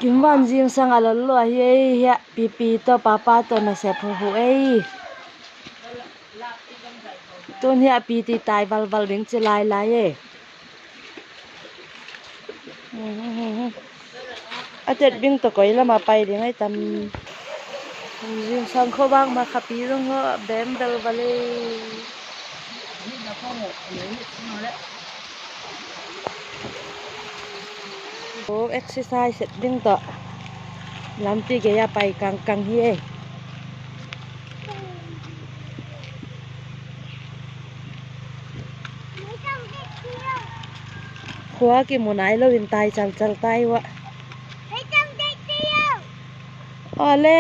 Kim van jing sang ala lo hi ya pipi to papa to na se phu ei ton hi pi ti tai val val ding che lai lai e a tet bing to koi la ma pai ding ai tam jing sang kho bang ma khapi rong ho bem bel vale exercise ding to lampi ge ya pai kang kang hi e khwa ki munai lo in tai chal chal tai wa ole